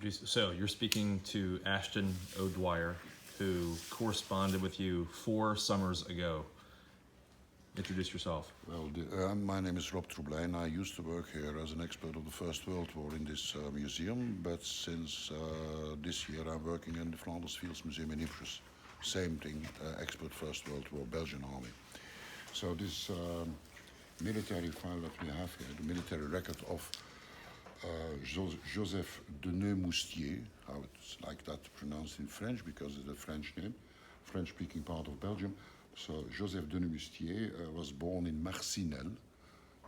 introduce. So you're speaking to Ashton O'Dwyer, who corresponded with you 4 summers ago. Introduce yourself. Well, my name is Rob Troublijn. I used to work here as an expert of the First World War in this museum, but since this year I'm working in the Flanders Fields Museum in Ypres. Same thing, expert First World War, Belgian Army. So this military file that we have here, the military record of Joseph Denemoustier, how it's like that pronounced in French because it's a French name, French-speaking part of Belgium. So Joseph Denemoustier was born in Marcinelle.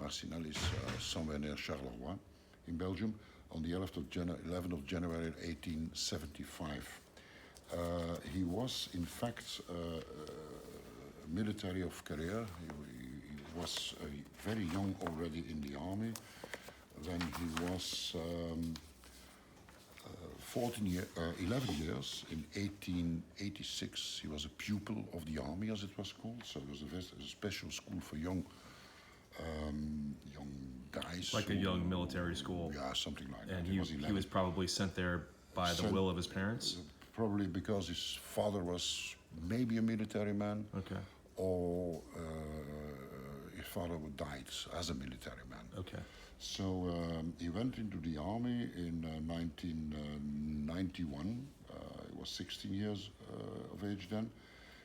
Marcinelle is somewhere near Charleroi in Belgium on the 11th of January 1875. He was in fact military of career. He was very young already in the army. When he was 11 years, in 1886, he was a pupil of the army, as it was called. So it was a special school for young guys. Like a young military school. Yeah, something like that. And he was probably sent there by the will of his parents? Probably because his father was maybe a military man. Okay. Or his father died as a military man. Okay. So he went into the army in 1991. He was 16 years of age then.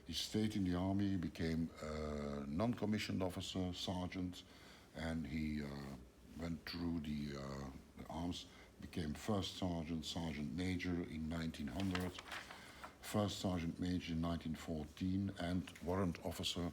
He stayed in the army, became a non-commissioned officer, sergeant, and he went through the arms, became first sergeant, sergeant major in 1900, first sergeant major in 1914, and warrant officer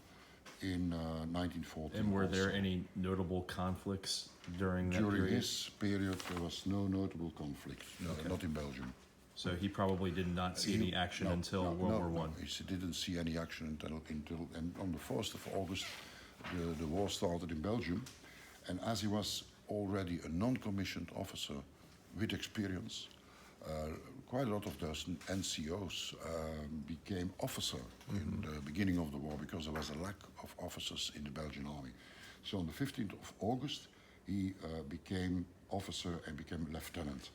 in 1914. And were there any notable conflicts during that period? During this period, there was no notable conflict, not in Belgium. So he probably did not see any action until World War I. He didn't see any action until and on the 1st of August, the war started in Belgium. And as he was already a non-commissioned officer with experience, quite a lot of those NCOs became officer in the beginning of the war because there was a lack of officers in the Belgian army. So on the 15th of August, he became officer and became lieutenant.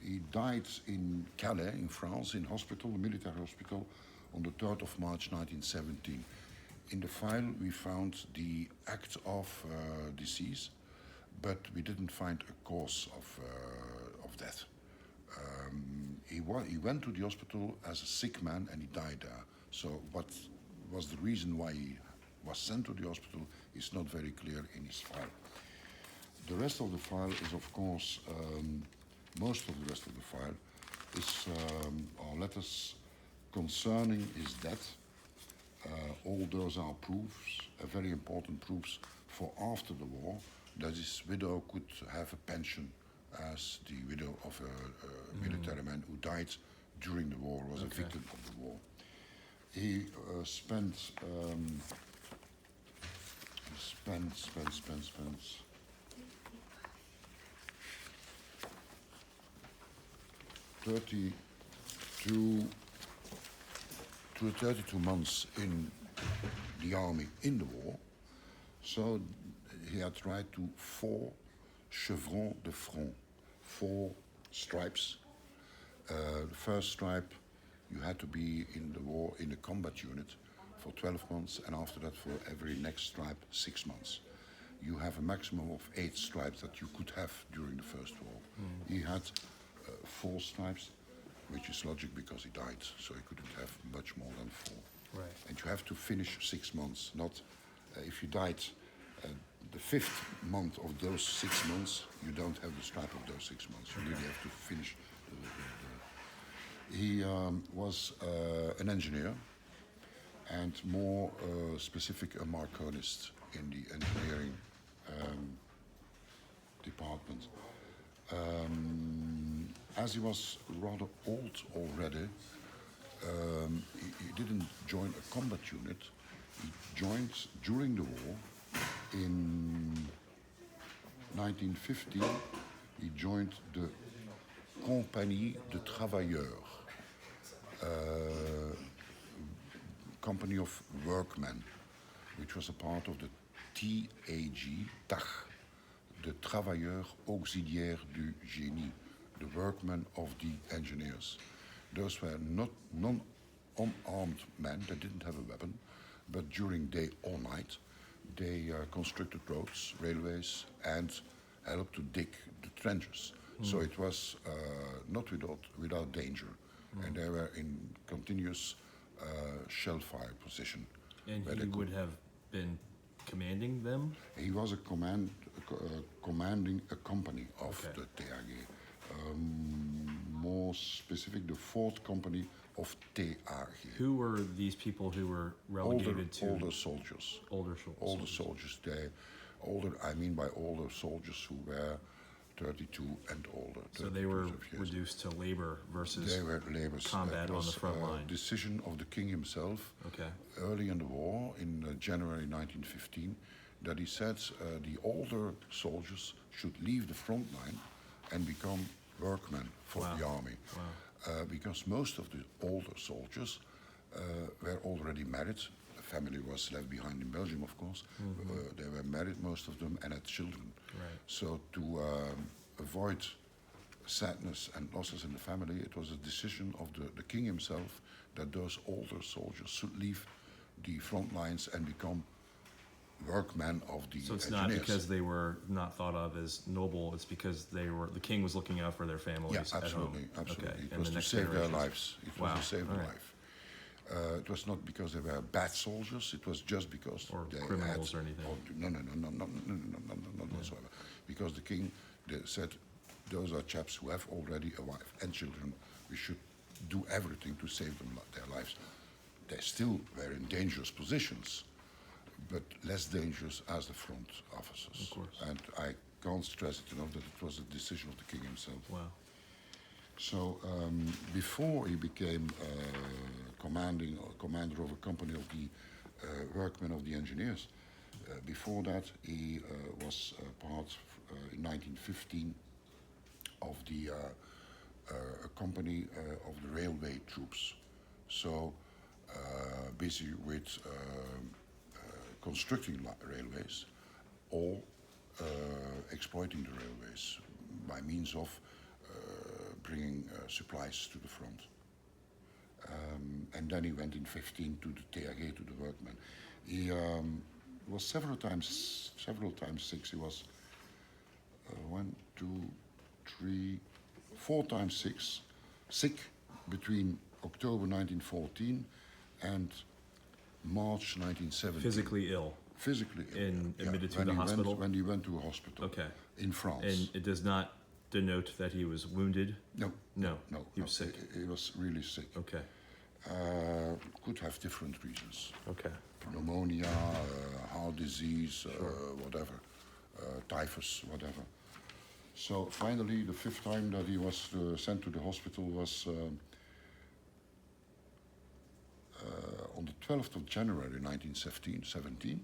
He died in Calais, in France, in hospital, a military hospital, on the 3rd of March 1917. In the file, we found the act of decease, but we didn't find a cause of death. He went to the hospital as a sick man and he died there. So what was the reason why he was sent to the hospital is not very clear in his file. The rest of the file is, of course, most of the rest of the file is our letters concerning his death. All those are proofs, very important proofs for after the war, that his widow could have a pension as the widow of a military man who died during the war, was a victim of the war. He spent 32 months in the army in the war. So he had right to 4 chevrons de front, 4 stripes. The first stripe, you had to be in the war in a combat unit for 12 months, and after that for every next stripe 6 months. You have a maximum of 8 stripes that you could have during the First War. He had 4 stripes, which is logic because he died, so he couldn't have much more than 4. Right. And you have to finish 6 months, not if you died the 5th month of those 6 months, you don't have the stripe of those 6 months. You really have to finish. He was an engineer, and more specific, a Marconist in the engineering department. As he was rather old already, he didn't join a combat unit. He joined during the war. In 1950, he joined the Compagnie de Travailleurs, company of workmen, which was a part of the TAG, the travailleurs auxiliaires du génie, the workmen of the engineers. Those were not non-unarmed men, they didn't have a weapon, but during day or night, they constructed roads, railways, and helped to dig the trenches. So it was not without danger, and they were in continuous shell fire position. And where he they could- would have been commanding them? He was commanding a company of Okay. the TAG. More specific, the 4th company of TAG. Who were these people who were relegated to Older soldiers. older Older soldiers? soldiers. I mean by older soldiers who were 32 and older. So they were 32 years. reduced to labor versus They were laborers. combat That on was the front line. a decision of the king himself Okay. early in the war, in January 1915, that he said the older soldiers should leave the front line and become workmen for Wow. the army. Wow. Because most of the older soldiers were already married. The family was left behind in Belgium, of course. They were married, most of them, and had children. Right. So to avoid sadness and losses in the family, it was a decision of the king himself that those older soldiers should leave the front lines and become workmen of the So it's engineers. not because they were not thought of as noble, it's because the king was looking out for their families Yeah, at home. absolutely, absolutely. Okay. It and was the to next save their generations. lives. It Wow. was to save All their right. life. It was not because they were bad soldiers. It was just because Or they criminals had, or anything. Not whatsoever. Because the king said, those are chaps who have already a wife and children. We should do everything to save them their lives. They still were in dangerous positions, but less dangerous as the front officers. Of course. And I can't stress it enough that it was a decision of the king himself. Wow. So before he became commander of a company of the workmen of the engineers, before that he was part in 1915 of the company of the railway troops. So busy with constructing railways or exploiting the railways by means of bringing supplies to the front. And then he went in 15 to the TAG, to the workmen. He was several times sick. He was 4 times sick between October 1914 and March 1917. Physically ill. Physically ill. Admitted to when the he hospital? When he went to a hospital. Okay. In France. And it does not denote that he was wounded? No. No. No. He was sick. He was really sick. Okay. Could have different reasons. Okay. Pneumonia, heart disease, whatever, typhus, whatever. So finally, the 5th time that he was sent to the hospital was on the 12th of January 1917,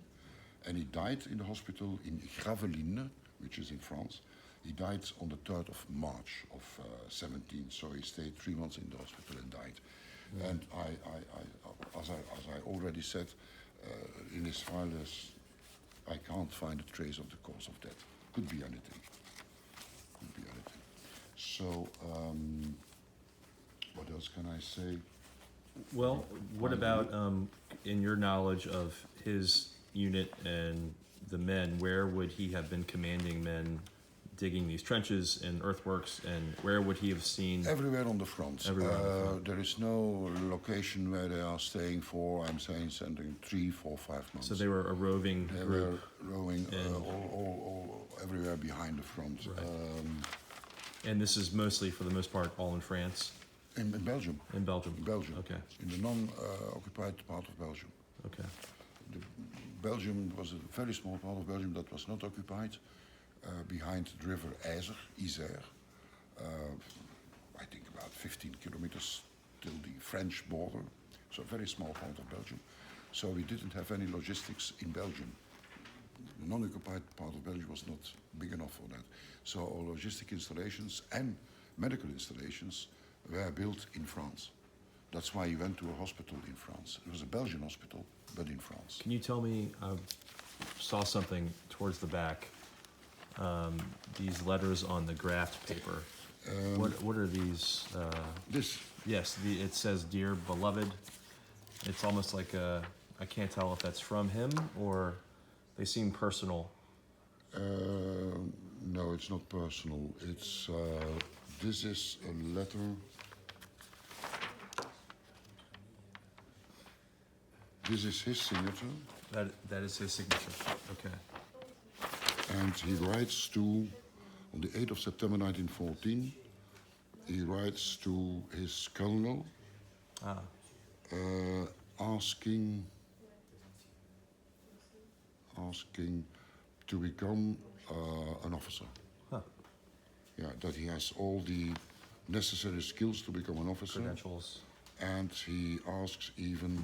and he died in the hospital in Gravelines, which is in France. He died on the 3rd of March of 17, so he stayed 3 months in the hospital and died. Yeah. And as I already said, in his file, I can't find a trace of the cause of death. Could be anything. Could be anything. So, what else can I say? Well, what about, in your knowledge of his unit and the men, where would he have been commanding men digging these trenches and earthworks, and where would he have seen? Everywhere on the front. Everywhere on the front. There is no location where they are staying for, I'm saying, sending 3, 4, 5 months. So they were a roving They group. were rowing all everywhere behind the front. Right. And this is mostly, for the most part, all in France? In Belgium. In Belgium? In Belgium. Okay. In the non-occupied part of Belgium. Okay. Belgium was a very small part of Belgium that was not occupied, behind the river Isère. I think about 15 kilometers till the French border, so a very small part of Belgium. So we didn't have any logistics in Belgium. The non-occupied part of Belgium was not big enough for that. So all logistic installations and medical installations were built in France. That's why he went to a hospital in France. It was a Belgian hospital, but in France. Can you tell me, I saw something towards the back these letters on the graph paper. What are these? This, Yes, it says "Dear Beloved." It's almost like I can't tell if that's from him or they seem personal. no, it's not personal. It's this is a letter. This is his signature, That is his signature. Okay. and he writes to, on the 8th of September 1914, he writes to his colonel, asking to become an officer. Huh. Yeah, that he has all the necessary skills to become an officer. Credentials. And he asks even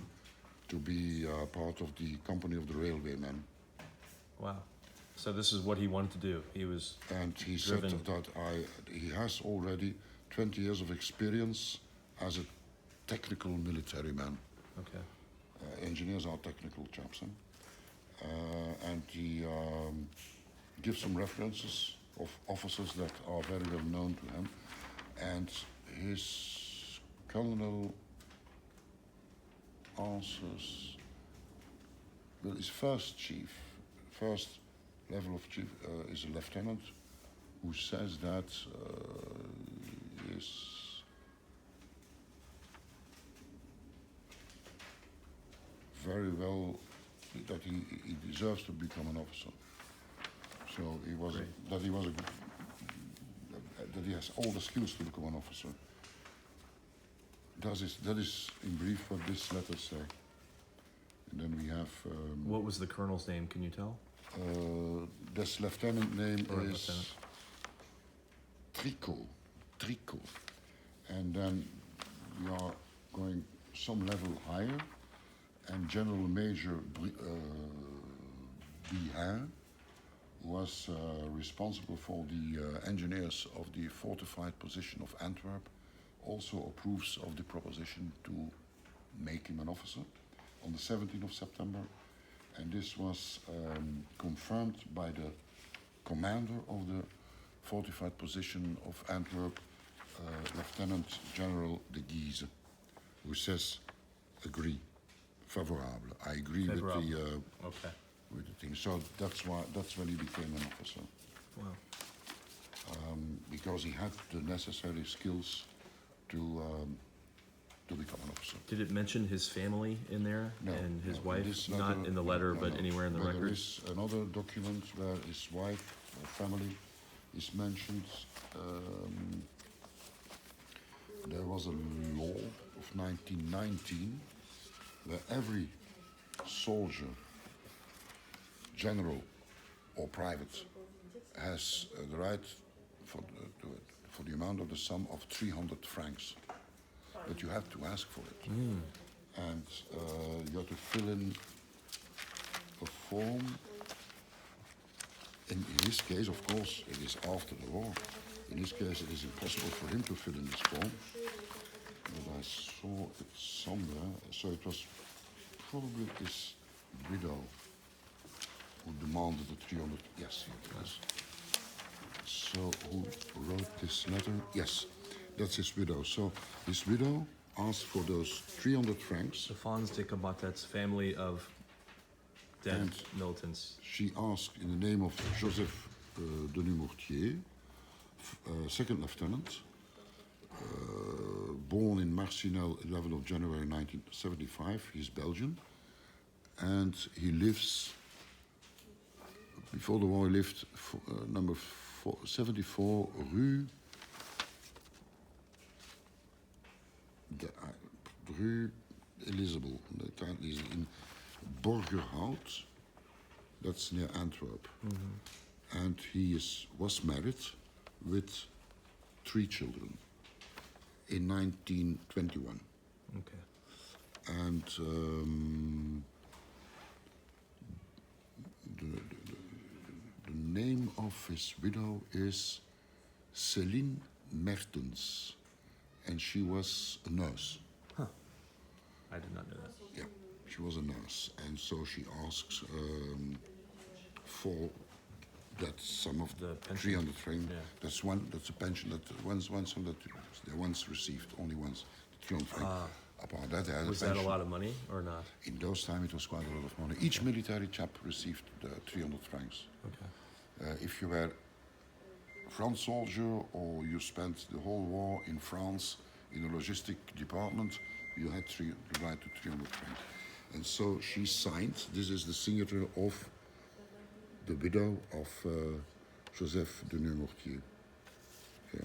to be part of the company of the railwaymen. Wow. So this is what he wanted to do. He was And he driven. said that he has already 20 years of experience as a technical military man. Okay. Engineers are technical chaps, huh? And he gives some references of officers that are very well known to him. And his colonel answers, well, his first level of chief is a lieutenant who says that is very well, that he deserves to become an officer. So he was Great. that he was a, that he has all the skills to become an officer. That is in brief what this letter say. And then we have What was the colonel's name? Can you tell? this lieutenant name Or is lieutenant. Tricot. And then we are going some level higher, and General Major Bihin was responsible for the engineers of the fortified position of Antwerp, also approves of the proposition to make him an officer on the 17th of September. And this was confirmed by the commander of the fortified position of Antwerp, Lieutenant General de Guise, who says, agree, favorable. I agree Favorable. Okay. With the thing. So that's when he became an officer. Wow. Because he had the necessary skills to become an officer. Did it mention his family in there No, and his no, wife? this Not letter- in the letter, no, but no. anywhere in the No, record? There is another document where his wife or family is mentioned. There was a law of 1919 where every soldier, general or private, has the right for the amount of the sum of 300 francs. But you have to ask for it. And you have to fill in a form. In his case, of course, it is after the war. In his case, it is impossible for him to fill in this form. But I saw it somewhere. So it was probably his widow who demanded the 300. Yes, it was. So who wrote this letter? Yes, that's his widow. So his widow asked for those 300 francs. The Fons de Combatet's family of dead And militants. she asked in the name of Joseph Denemoustier, second lieutenant, born in Marcinelle, 11th of January 1975. He's Belgian, and he lives. Before the war, he lived number 74 Rue. Rue Elizabeth, in Borgerhout, that's near Antwerp. And he was married with 3 children in 1921. Okay. And the name of his widow is Céline Mertens, and she was a nurse. I did not know that. Yeah, she was a nurse, and so she asks for That's some of The pension. 300 francs. Yeah. That's one. That's a pension that once they once received, only once, 300 francs. Upon that, they had Was a that a pension. lot of money or not? In those times, it was quite a lot of money. Each military chap received 300 francs. Okay. If you were French soldier or you spent the whole war in France in a logistic department, you had the right to 300 francs. And so she signed. This is the signature of the widow of Joseph Denemoustier. Yeah.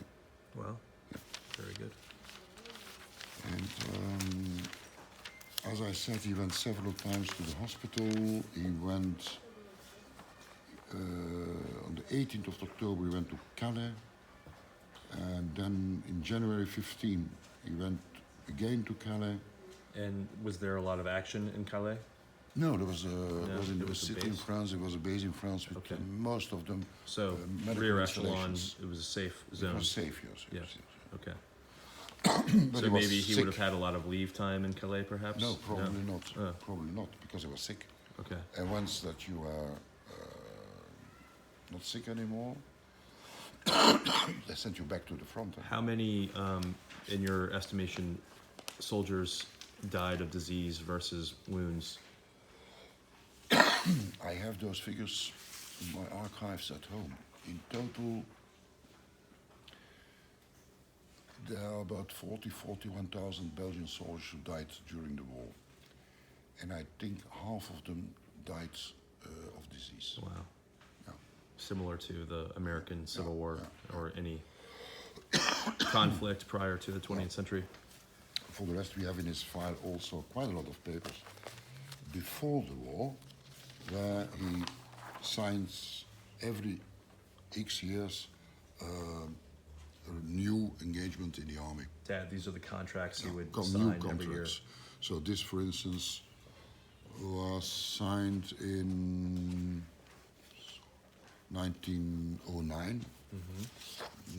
Well, very good. And as I said, he went several times to the hospital. He went on the 18th of October, he went to Calais. And then in January 15, he went again to Calais. And was there a lot of action in Calais? No, there was in there the was a city in base? France. There was a base in France with Okay. most of them. So medical rear echelon, installations. it was a safe It zone. was safe, yes. Yeah. Yes, yes. Okay. But So was maybe he sick. would have had a lot of leave time in Calais, perhaps? No, probably not. Oh. Probably not, because he was sick. Okay. And once that you are not sick anymore, they sent you back to the front. How many, in your estimation, soldiers died of disease versus wounds? I have those figures in my archives at home. In total, there are about 41,000 Belgian soldiers who died during the war. And I think half of them died of disease. Wow. Yeah. Similar to the American Civil Yeah, War yeah. or any conflict prior to the 20th century. For the rest, we have in his file also quite a lot of papers before the war, where he signs every X years a new engagement in the army. Dad, these are the contracts he would New sign every year. contracts. So this, for instance, was signed in 1909,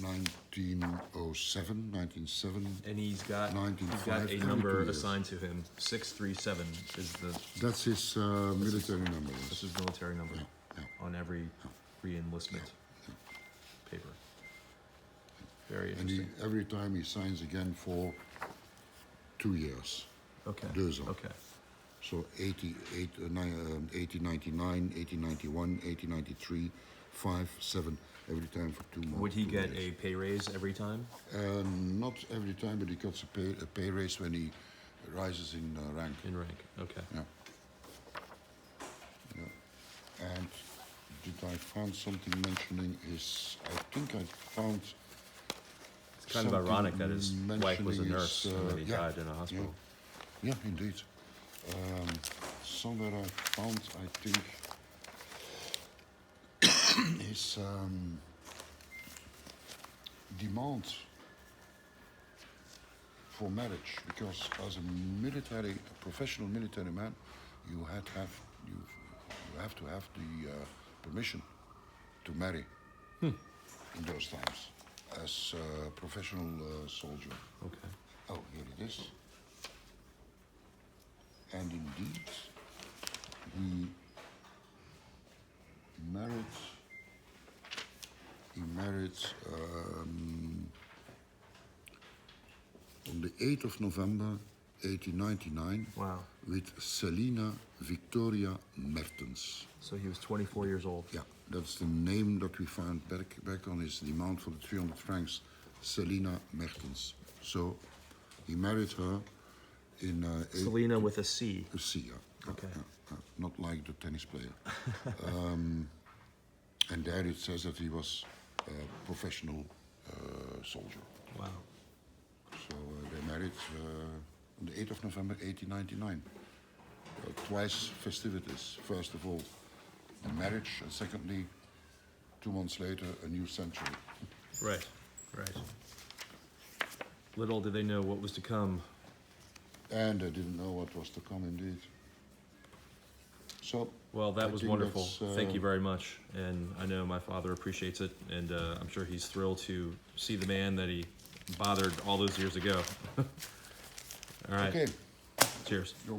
1907, 1907. And he's got a 1905, number every 2 years. assigned to him. 637 is That's his military number. this Yes. is military number Yeah. on every re-enlistment paper. Very And he, interesting. every time he signs again for 2 years. Okay. 2 ans. Okay. So 1899, 1891, 1893, 5, 7, every time for 2 months. Would he 2 get years. a pay raise every time? Not every time, but he gets a pay raise when he rises in rank. In rank. Okay. Yeah. Yeah. And did I find something mentioning his? I think I found. It's kind of something ironic that his wife was a mentioning nurse his, and then he yeah, died in a hospital. Yeah, indeed. Somewhere I found, I think, his demand for marriage, because as a professional military man, you have to have the permission to marry in those times as a professional soldier. Okay. Oh, here it is. And indeed, he married on the 8th of November 1899 Wow. with Selina Victoria Mertens. So he was 24 years old. Yeah, that's the name that we found back on his demand for the 300 francs, Selina Mertens. So he married her in Selena with a C. C, yeah. Okay. Not like the tennis player. And there it says that he was a professional soldier. Wow. So they married on the 8th of November 1899. Twice festivities. First of all, the marriage, and secondly, 2 months later, a new century. Right. Right. Little did they know what was to come. And they didn't know what was to come indeed. So, Well, that I was think wonderful. that's, Thank you very much. And I know my father appreciates it, and I'm sure he's thrilled to see the man that he bothered all those years ago. All right. okay. Cheers. You're